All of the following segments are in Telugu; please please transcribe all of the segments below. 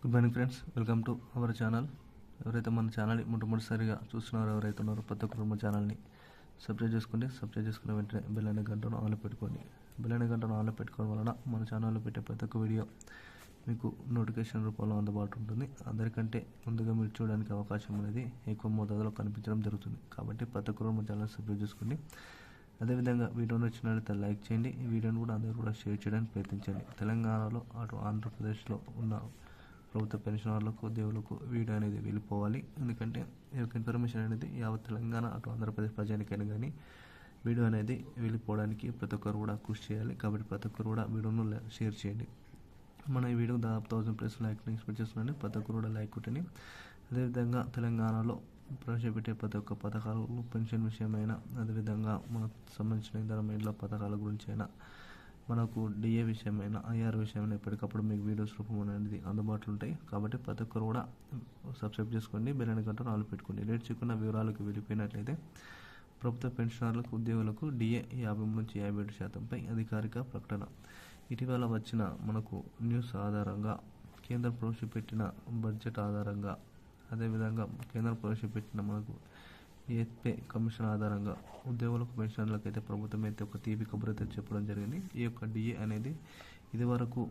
Good morning friends, welcome to our channel. ఎవరైతే మన ఛానల్ని మొట్టమొదటిసారిగా చూస్తున్నారో, ఎవరైతే ఉన్నారో ప్రతి ఒక్కరు మన ఛానల్ని సబ్స్క్రైబ్ చేసుకున్న వెంటనే బెల్ అనే గంటను ఆన్లో పెట్టుకోండి. బెల్ అనే గంటను ఆన్లో పెట్టుకోవడం వలన మన ఛానల్లో పెట్టే ప్రతి ఒక్క వీడియో మీకు నోటిఫికేషన్ రూపంలో అందుబాటు ఉంటుంది. అందరికంటే ముందుగా మీరు చూడడానికి అవకాశం అనేది ఎక్కువ మోతాదులో కనిపించడం జరుగుతుంది. కాబట్టి ప్రతి ఒక్కరు మన ఛానల్ సబ్స్క్రైబ్ చేసుకోండి. అదేవిధంగా వీడియో నచ్చినట్లయితే లైక్ చేయండి. ఈ వీడియోని కూడా అందరూ కూడా షేర్ చేయడానికి ప్రయత్నించండి. తెలంగాణలో అటు ఆంధ్రప్రదేశ్లో ఉన్న ప్రభుత్వ పెన్షనర్లకు, ఉద్యోగులకు వీడియో అనేది వెళ్ళిపోవాలి. ఎందుకంటే ఈ యొక్క ఇన్ఫర్మేషన్ అనేది యావత్ తెలంగాణ అటు ఆంధ్రప్రదేశ్ ప్రజానికైనా కానీ వీడియో అనేది వెళ్ళిపోవడానికి ప్రతి ఒక్కరు కూడా కృషి చేయాలి. కాబట్టి ప్రతి ఒక్కరు కూడా వీడియోను షేర్ చేయండి. మన ఈ వీడియో దాదాపు 1000+ లైక్ని ఎక్స్పెక్ట్ చేస్తున్నాను. ప్రతి ఒక్కరు కూడా లైక్ కొట్టండి. అదేవిధంగా తెలంగాణలో ప్రవేశపెట్టే ప్రతి ఒక్క పథకాలు, పెన్షన్ విషయమైనా, అదేవిధంగా మనకు సంబంధించిన ఇతర పథకాల గురించి అయినా, మనకు డిఏ విషయమైన, ఐఆర్ విషయమైన ఎప్పటికప్పుడు మీకు వీడియోస్ రూపం అనేది అందుబాటులో ఉంటాయి. కాబట్టి ప్రతి ఒక్కరు కూడా సబ్స్క్రైబ్ చేసుకోండి. బెల్ అనే గంటను ఆన్లో పెట్టుకోండి. లేట్ చేయకుండా వివరాలకు వెళ్ళిపోయినట్లయితే, ప్రభుత్వ పెన్షనర్లకు, ఉద్యోగులకు డిఏ 50 నుంచి 57%పై అధికారిక ప్రకటన. ఇటీవల వచ్చిన మనకు న్యూస్ ఆధారంగా, కేంద్రం ప్రవేశపెట్టిన బడ్జెట్ ఆధారంగా, అదేవిధంగా కేంద్రం ప్రవేశపెట్టిన మనకు పే కమిషన్ ఆధారంగా ఉద్యోగులకు, పెన్షనర్లకు అయితే ప్రభుత్వం అయితే ఒక తీపి కబురు అయితే చెప్పడం జరిగింది. ఈ యొక్క డిఏ అనేది ఇదివరకు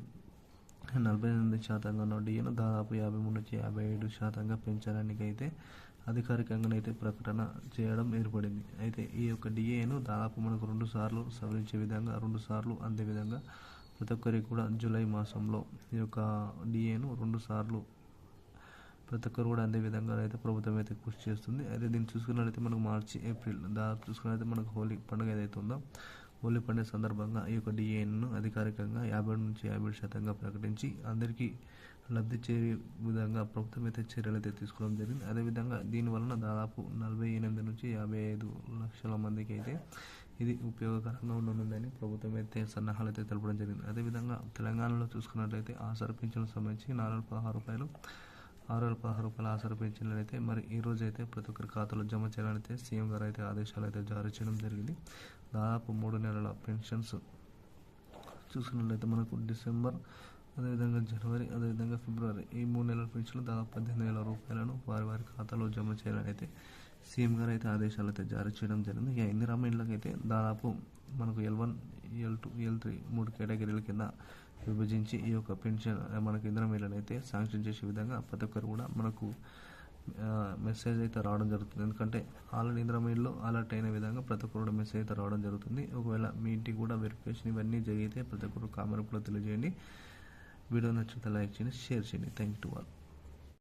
48% ఉన్న డిఏను దాదాపు 53 నుంచి 57% పెంచడానికి అయితే అధికారికంగానైతే ప్రకటన చేయడం ఏర్పడింది. అయితే ఈ యొక్క డిఏను దాదాపు మనకు 2 సార్లు సవరించే విధంగా, 2 సార్లు అందే విధంగా ప్రతి ఒక్కరికి కూడా జూలై మాసంలో ఈ యొక్క డిఏను 2 సార్లు ప్రతి ఒక్కరు కూడా అందే విధంగా అయితే ప్రభుత్వం అయితే కృషి చేస్తుంది. అయితే దీన్ని చూసుకున్నట్లయితే మనకు మార్చి, ఏప్రిల్ దాదాపు చూసుకున్నట్లయితే మనకు హోలీ పండుగ ఏదైతే ఉందో, హోలీ పండుగ సందర్భంగా ఈ యొక్క డిఏను అధికారికంగా 50 నుంచి 57% ప్రకటించి అందరికీ లబ్ధి చేరే విధంగా ప్రభుత్వం అయితే చర్యలు అయితే తీసుకోవడం జరిగింది. అదేవిధంగా దీనివలన దాదాపు 48 నుంచి 55 లక్షల మందికి అయితే ఇది ఉపయోగకరంగా ఉండనుందని ప్రభుత్వం అయితే సన్నాహాలు అయితే తెలపడం జరిగింది. అదేవిధంగా తెలంగాణలో చూసుకున్నట్లయితే ఆసరా పింఛన్లకు సంబంధించి 616 రూపాయల ఆసరా పింఛన్లు అయితే మరి ఈ రోజు అయితే ప్రతి ఒక్కరి ఖాతాలో జమ చేయాలని అయితే సీఎం గారు అయితే ఆదేశాలు అయితే జారీ చేయడం జరిగింది. దాదాపు 3 నెలల పెన్షన్స్ చూసుకున్నట్లయితే మనకు డిసెంబర్, అదేవిధంగా జనవరి, అదేవిధంగా ఫిబ్రవరి, ఈ 3 నెలల పెన్షన్లు దాదాపు 18,000 రూపాయలను వారి ఖాతాలో జమ చేయాలని అయితే సీఎం గారు అయితే ఆదేశాలు అయితే జారీ చేయడం జరిగింది. ఇక ఇందిరమ్మ ఇళ్ళకి అయితే దాదాపు మనకు L1, L2, L3 3 కేటగిరీల కింద విభజించి ఈ యొక్క పెన్షన్ మనకు ఇందిరమ్మ ఇళ్ళని అయితే శాంక్షన్ చేసే విధంగా ప్రతి ఒక్కరు కూడా మనకు మెసేజ్ అయితే రావడం జరుగుతుంది. ఎందుకంటే ఆల్రెడీ ఇందిరమ్మ ఇళ్ళు అలర్ట్ అయిన విధంగా ప్రతి ఒక్కరు కూడా మెసేజ్ అయితే రావడం జరుగుతుంది. ఒకవేళ మీ ఇంటికి కూడా వెరిఫికేషన్ ఇవన్నీ జరిగితే ప్రతి ఒక్కరు కామెంట్ కూడా తెలియజేయండి. వీడియో నచ్చితే లైక్ చేయండి, షేర్ చేయండి. Thank you to all.